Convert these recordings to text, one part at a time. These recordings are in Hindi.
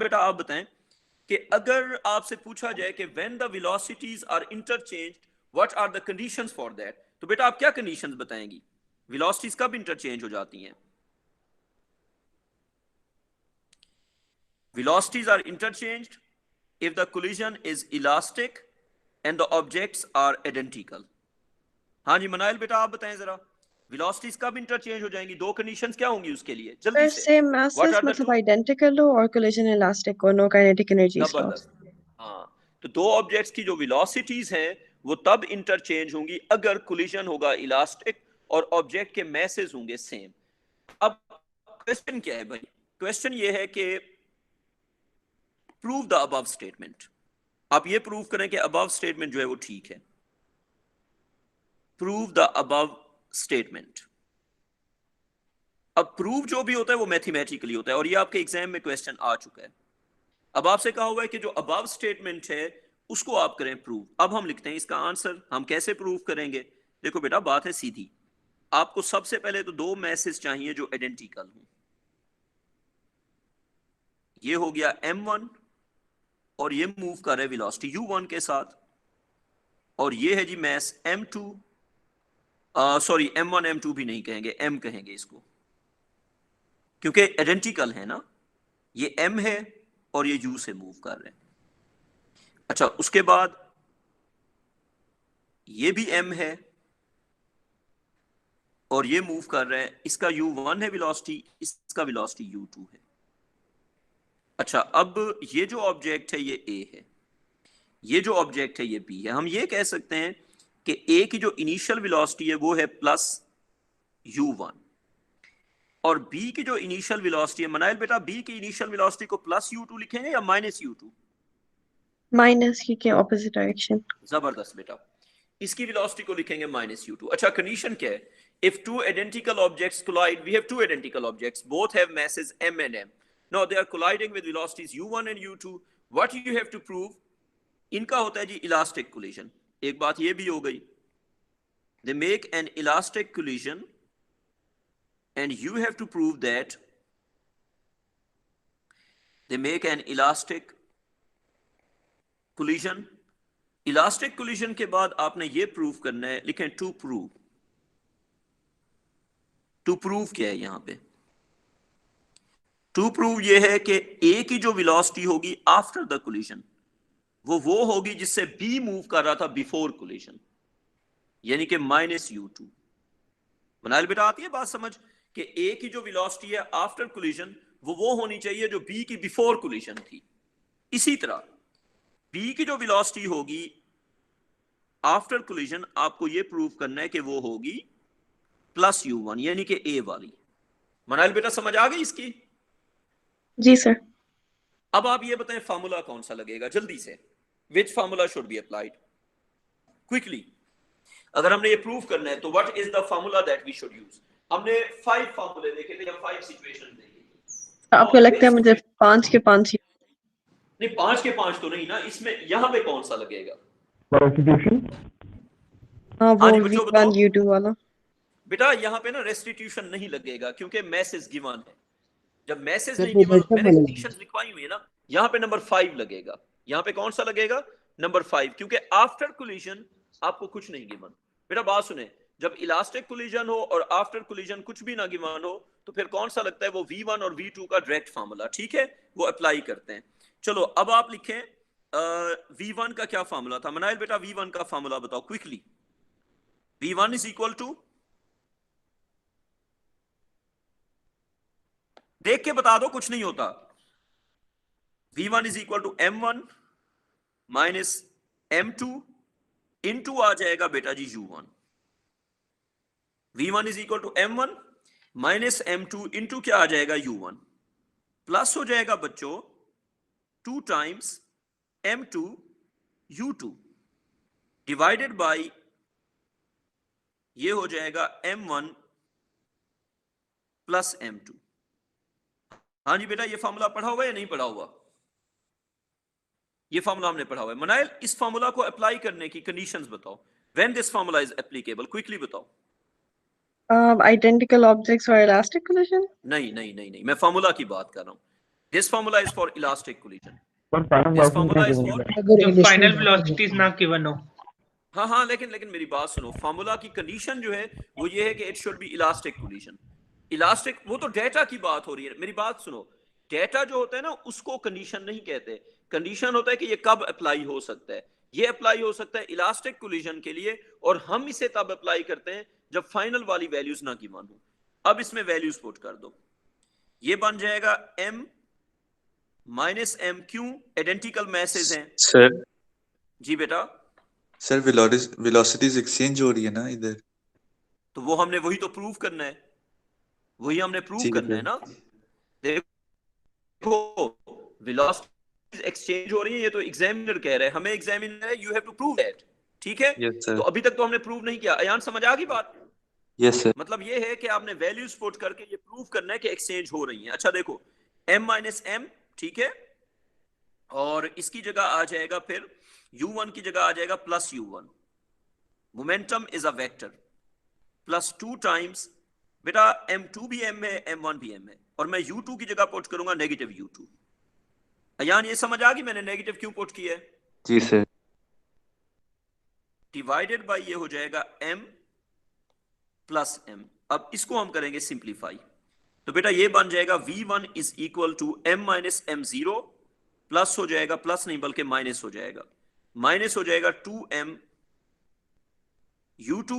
बेटा आप बताएं कि अगर आपसे पूछा जाए कि when the velocities are interchanged what are the conditions for that, तो बेटा आप क्या कंडीशंस बताएंगी? वेलोसिटीज कब इंटरचेंज हो जाती हैं? Velocities are interchanged if the collision is elastic and the objects are identical. हाँ जी मनाइल बेटा आप बताएं जरा, वेलोसिटीज कब इंटरचेंज हो जाएंगी? दो कंडीशंस क्या होंगी उसके लिए, जल्दी सर से। Same what masses are the मतलब टू? आइडेंटिकल हो और कोलिजन इलास्टिक हो, नो काइनेटिक एनर्जीज लॉस्ट। जबरदस्त। हाँ, तो दो ऑब्जेक्ट्स की जो वेलोसिटीज हैं वो तब इंटरचेंज होंगी अगर कोलिजन होगा इलास्टिक और ऑब्जेक्ट के मैसेज होंगे सेम। अब क्वेश्चन क्या है भाई? क्वेश्चन ये है कि प्रूव द अबव स्टेटमेंट। आप ये प्रूव करें कि अबव स्टेटमेंट जो है वो ठीक है। Prove the above statement. अब प्रूव जो भी होता है वो मैथमेटिकली होता है और ये आपके एग्जाम में क्वेश्चन आ चुका है। अब आपसे कहा हुआ है कि जो अबव स्टेटमेंट है उसको आप करें प्रूव। अब हम लिखते हैं इसका आंसर। हम कैसे प्रूव करेंगे? देखो बेटा बात है सीधी। आपको सबसे पहले तो दो मैसेज चाहिए जो आइडेंटिकल हो। ये हो गया m1 और ये मूव कर रहा है वेलोसिटी u1 के साथ, और ये है जी mess m2। Sorry m1 m2 भी नहीं कहेंगे, m कहेंगे इसको, क्योंकि आइडेंटिकल है ना। ये m है और ये u से मूव कर रहे हैं। अच्छा, उसके बाद ये भी m है और ये मूव कर रहे हैं। इसका u1 है वेलोसिटी, इसका वेलोसिटी u2 है। अच्छा, अब ये जो ऑब्जेक्ट है ये a है, ये जो ऑब्जेक्ट है ये b है। हम ये कह सकते हैं कि a की जो इनिशियल वेलोसिटी है वो है प्लस u1 और b की जो इनिशियल वेलोसिटी है, मनाइल बेटा b की इनिशियल वेलोसिटी को प्लस u2 लिखेंगे या माइनस u2? माइनस के ऑपोजिट डायरेक्शन। जबरदस्त बेटा, इसकी वेलोसिटी को लिखेंगे माइनस u2। अच्छा, कंडीशन क्या है? If two identical objects collide, we have two identical objects, both have masses m and m, now they are colliding with velocities u1 and u2, what you have to prove? इनका होता है जी इलास्टिक कोलिजन। एक बात ये भी हो गई, they make an elastic collision and you have to prove that they make an elastic collision। Elastic collision के बाद आपने ये प्रूव करना है, लिखें टू प्रूव। टू प्रूव क्या है यहां पे? टू प्रूव ये है कि ए की जो वेलोसिटी होगी आफ्टर द कोलिजन वो होगी जिससे बी मूव कर रहा था बिफोर कोलिजन, यानी कि माइनस u2। मनाइल बेटा आती है बात समझ कि ए की जो वेलोसिटी है आफ्टर कोलिजन वो होनी चाहिए जो बी की बिफोर कोलिजन थी। इसी तरह बी की जो वेलोसिटी होगी आफ्टर कोलिजन, आपको ये प्रूव करना है कि वो होगी प्लस u1, यानी कि ए वाली। मनाइल बेटा समझ आ गई इसकी? जी सर। अब आप ये बताएं फार्मूला कौन सा लगेगा जल्दी से। Which formula should be applied quickly? अगर हमने ये प्रूव करना है तो what is the formula that we should use? हमने 5 फार्मूले देखे थे या 5 सिचुएशन देखी थी। आपको तो लगता है which मुझे situation- 5 के 5 ही? नहीं 5 के 5 तो नहीं ना, इसमें यहां पे कौन सा लगेगा? हाँ हाँ वो जी वी बच्चों वन बताओ। यू टू वाला। बेटा यहाँ पे ना रेस्टिट्यूशन नहीं लगेगा क्योंकि मैसेज गिवन है। जब मैसेज सर नहीं गिवन, प्रोडक्ट मैंने वाला कंडीशंस लिखवाई हुई है ना, यहाँ पे नंबर 5 लगेगा। यहाँ पे कौन सा लगेगा? नंबर 5, क्योंकि आफ्टर कोलिजन आपको कुछ नहीं गिवन। बेटा बात सुने, जब इलास्टिक कोलिजन हो और आफ्टर कोलिजन कुछ भी ना गिवन हो तो फिर कौन सा लगता है? वो v1 और v2 का डायरेक्ट फार्मूला, ठीक है, वो अप्लाई करते हैं। चलो अब आप लिखें v1 का क्या फार्मूला था? मनाइल बेटा v1 का फार्मूला बताओ quickly. v1 is equal to, देख के बता दो कुछ नहीं होता। v1 is equal to m1 minus m2 into आ जाएगा बेटा जी u1। v1 is equal to m1 minus m2 into क्या आ जाएगा? u1 प्लस हो जाएगा बच्चों 2 times m2 u2 divided by ये हो जाएगा m1 प्लस m2। हाँ जी बेटा, ये फॉर्मूला पढ़ा हुआ है या नहीं पढ़ा हुआ? ये फॉर्मूला हमने पढ़ा हुआ है। मनाइल इस फॉर्मूला को अप्लाई करने की कंडीशंस बताओ। When this formula is applicable, quickly बताओ। आइडेंटिकल ऑब्जेक्ट्स और इलास्टिक कोलिजन। नहीं नहीं नहीं नहीं, मैं फॉर्मूला की बात कर रहा हूं। This formula is for elastic collision. But final This velocity formula is not for given है। अगर जब initial फाइनल velocity वेलोसिटीज ना गिवन हो। हाँ हाँ, लेकिन मेरी बात सुनो, फार्मूला की कंडीशन जो है वो ये है कि it should be elastic collision. Elastic, वो तो डेटा की बात हो रही है। मेरी बात सुनो, डेटा जो होता है ना उसको कंडीशन नहीं कहते। कंडीशन होता है कि ये कब अप्लाई हो सकता है। ये अप्लाई हो सकता है इलास्टिक कोलिजन के लिए, और हम इसे तब अप्लाई करते हैं जब फाइनल वाली वैल्यूज ना गिवन हो। अब इसमें वैल्यूज पुट कर दो, ये बन जाएगा m माइनस एम, क्यों? आइडेंटिकल मैसेज हैं सर जी बेटा। सर वेलोसिटीज एक्सचेंज हो रही है ना इधर। तो वो हमने वही तो प्रूव करना है, वही हमने प्रूव ठीक करना है। है ना। देखो वेलोसिटीज एक्सचेंज हो रही है, ये तो एग्जामिनर कह रहा है, हमें एग्जामिनर है, you have to prove that. ठीक है, यस सर। तो अभी तक तो हमने प्रूव नहीं किया। अयान समझ आ गई बात? Yes sir. मतलब ये है कि आपने वैल्यूज पुट करके ये प्रूव करना है कि एक्सचेंज हो रही है। अच्छा देखो, m माइनस एम, ठीक है, और इसकी जगह आ जाएगा फिर u1 की जगह आ जाएगा plus u1। Momentum is a vector, plus 2 times बेटा m2 भी m है, m1 भी m है, और मैं u2 की जगह पुट करूंगा नेगेटिव u2। अयान ये समझ आ गई मैंने नेगेटिव क्यों पुट किया है? जी सर। डिवाइडेड बाय ये हो जाएगा m प्लस m। अब इसको हम करेंगे सिंप्लीफाई, तो बेटा ये बन जाएगा v1 is equal to m minus m0, plus हो जाएगा, प्लस नहीं बल्कि माइनस हो जाएगा, माइनस हो जाएगा 2m u2,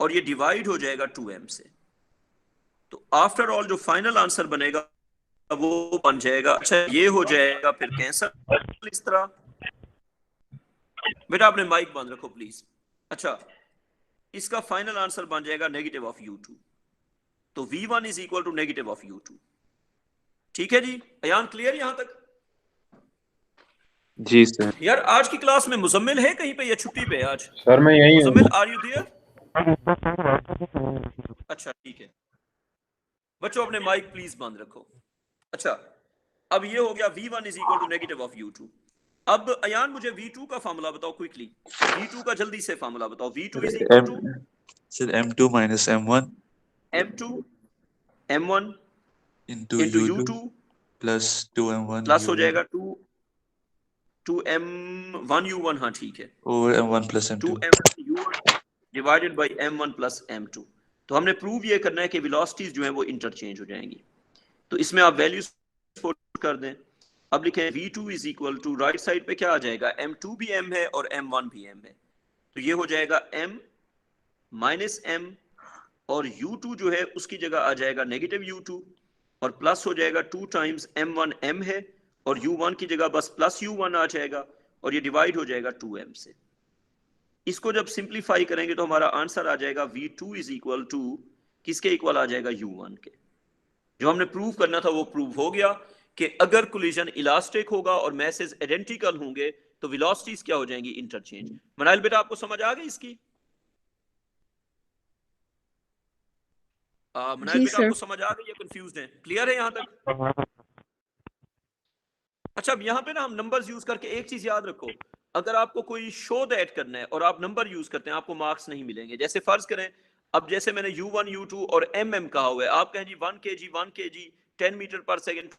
और ये डिवाइड हो जाएगा 2m से। तो आफ्टर ऑल जो फाइनल आंसर बनेगा वो बन जाएगा, अच्छा ये हो जाएगा फिर कैंसल इस तरह। बेटा आपने माइक बंद रखो प्लीज। अच्छा, इसका फाइनल आंसर बन जाएगा नेगेटिव ऑफ u2, तो v1 is equal to negative of u2। ठीक है जी, अयान क्लियर यहां तक? जी सर। यार आज की क्लास में मुजम्मिल है कहीं पे या छुट्टी पे आज? सर मैं यही हूँ। Muzammil are you there? अच्छा ठीक है, बच्चों अपने माइक प्लीज बंद रखो। अच्छा, अब ये हो गया v1 is equal to negative of u2। अब अयान मुझे v2 का फार्मूला बताओ क्विकली, v2 का जल्दी से फार्मूला बताओ। v2 is equal to sir m2 minus m1 m2 m1 into into u2 u2 plus 2m1 plus हो जाएगा 2m1 u1, हाँ ठीक है, over m1 plus m2 2m1 u1 divided by m1 plus m2। तो हमने प्रूव ये करना है कि वेलोसिटीज जो है वो इंटरचेंज हो जाएंगी। तो इसमें आप वैल्यूज पुट कर दें। अब लिखें v2 is equal to, right side पे क्या आ जाएगा, m2 भी m है और m1 भी m है, तो ये हो जाएगा m माइनस m, और u2 जो है उसकी जगह आ जाएगा नेगेटिव u2, और प्लस हो जाएगा 2 टाइम्स m1 m है, और u1 की जगह बस प्लस u1 आ जाएगा, और ये डिवाइड हो जाएगा 2m से। इसको जब सिंप्लीफाई करेंगे तो हमारा आंसर आ जाएगा v2 इज इक्वल टू, किसके इक्वल आ जाएगा, u1 के। जो हमने प्रूव करना था वो प्रूव हो गया कि अगर कोलिजन इलास्टिक होगा और मैसेज आइडेंटिकल होंगे तो वेलोसिटीज क्या हो जाएंगी, इंटरचेंज। मनाइल बेटा आपको समझ आ गई इसकी? मनाइल जी बेटा सर। आपको समझ आ गई या कंफ्यूज्ड है? क्लियर है यहां तक? अच्छा, अब यहाँ पे ना हम नंबर्स यूज करके एक चीज याद रखो, अगर आपको कोई शो दैट करना है और आप नंबर यूज करते हैं आपको मार्क्स नहीं मिलेंगे। जैसे फर्ज करें, अब जैसे मैंने u1 u2 और mm कहा हुआ है, आप कहें जी 1 kg 10 मीटर पर सेकंड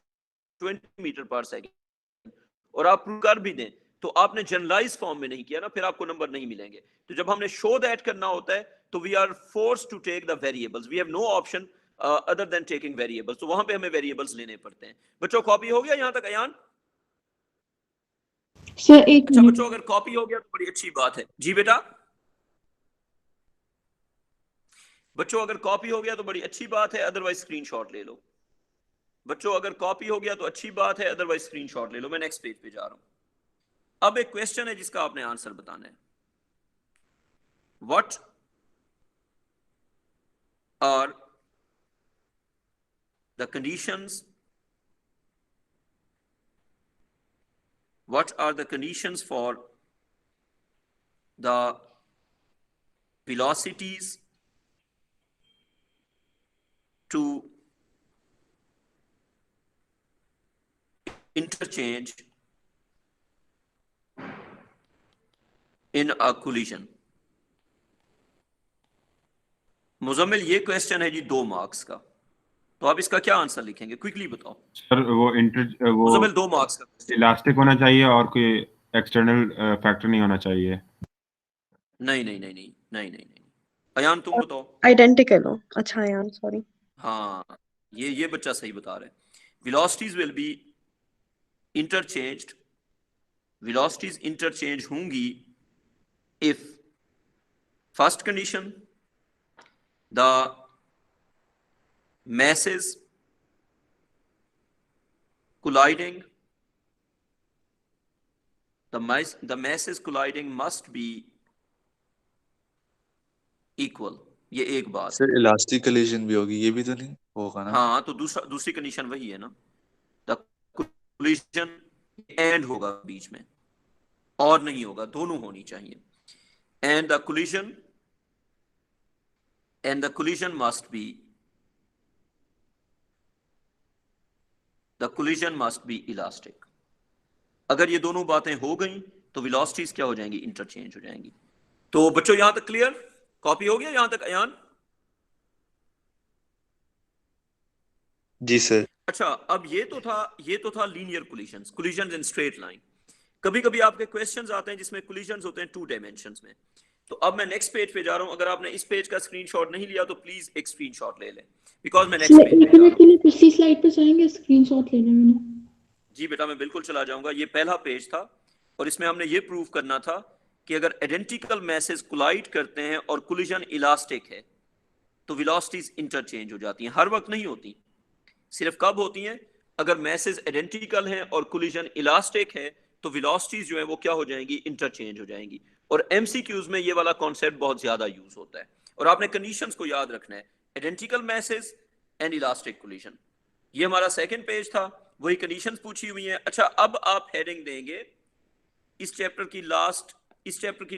20 मीटर पर सेकंड, और आप प्रूव कर भी दें तो आपने जनरलाइज फॉर्म में नहीं किया ना, फिर आपको नंबर नहीं मिलेंगे। तो जब हमने शो दैट करना होता है तो we are forced to take the variables, we have no option other than taking variables, तो वहां पे हमें वेरिएबल्स लेने पड़ते हैं। बच्चों कॉपी हो गया यहां तक अयान? सर एक अच्छा मिनट। बच्चों अगर कॉपी हो गया तो बड़ी अच्छी बात है जी बेटा। बच्चों अगर कॉपी हो गया तो बड़ी अच्छी बात है, अदरवाइज स्क्रीनशॉट ले लो। बच्चों अगर कॉपी हो गया तो अच्छी बात है, अदरवाइज स्क्रीनशॉट ले लो। मैं नेक्स्ट पेज पे जा रहा हूं। अब एक क्वेश्चन है जिसका आपने आंसर बताना है। What are the conditions, what are the conditions for the velocities to interchange in a collision? Muzammil ये क्वेश्चन है जी 2 मार्क्स का। तो आप इसका क्या आंसर लिखेंगे, क्विकली बताओ। सर वो मुजम्मिल 2 मार्क्स का question। इलास्टिक होना चाहिए और कोई एक्सटर्नल फैक्टर नहीं होना चाहिए। नहीं नहीं नहीं नहीं नहीं नहीं नहीं। अयान तुम बताओ। Identical हो। अच्छा यार, sorry. हाँ, ये बच्चा सही बता रहा है। velocities will be interchanged, velocities interchange होंगी if first condition the masses colliding, the masses colliding must be equal। ये एक बात। सर इलास्टिक कोलिजन भी होगी, ये भी तो नहीं होगा ना? हाँ, तो दूसरी कंडीशन वही है ना, द कोलिजन एंड होगा बीच में, और नहीं होगा, दोनों होनी चाहिए। And the collision must be elastic। अगर ये दोनों बातें हो गई तो वेलोसिटीज क्या हो जाएंगी, इंटरचेंज हो जाएंगी। तो बच्चों यहां तक क्लियर, कॉपी हो गया यहां तक अयान? जी सर। अच्छा, अब ये तो था linear collision in straight line. कभी कभी आपके क्वेश्चंस आते हैं जिसमें कोलिजन्स होते हैं 2 डायमेंशंस में। तो अब मैं नेक्स्ट पेज पे जा रहा हूं। अगर आपने इस पेज का स्क्रीनशॉट नहीं लिया तो प्लीज एक स्क्रीनशॉट ले लें, बिकॉज मैं नेक्स्ट पेज पे जा रहा हूं। पिछली स्लाइड पे जाएंगे, स्क्रीनशॉट लेने मैंने। जी बेटा, मैं बिल्कुल चला जाऊंगा। ये पहला पेज था और इसमें हमने ये प्रूव करना था कि अगर आइडेंटिकल मैसेज कोलाइड करते हैं और कोलिजन इलास्टिक है तो वेलोसिटीज इंटरचेंज हो जाती हैं। हर वक्त नहीं होती, सिर्फ कब होती हैं, अगर मैसेज आइडेंटिकल है और कोलिजन इलास्टिक है तो वेलोसिटीज जो है वो क्या हो जाएंगी, इंटरचेंज हो जाएंगी। और एमसीक्यूज में ये वाला कॉन्सेप्ट बहुत ज्यादा यूज होता है और आपने कंडीशंस को याद रखना है, identical message and elastic collision. ये हमारा सेकंड पेज था, वही कंडीशंस पूछी हुई हैं। अच्छा, अब आप हेडिंग देंगे इस चैप्टर की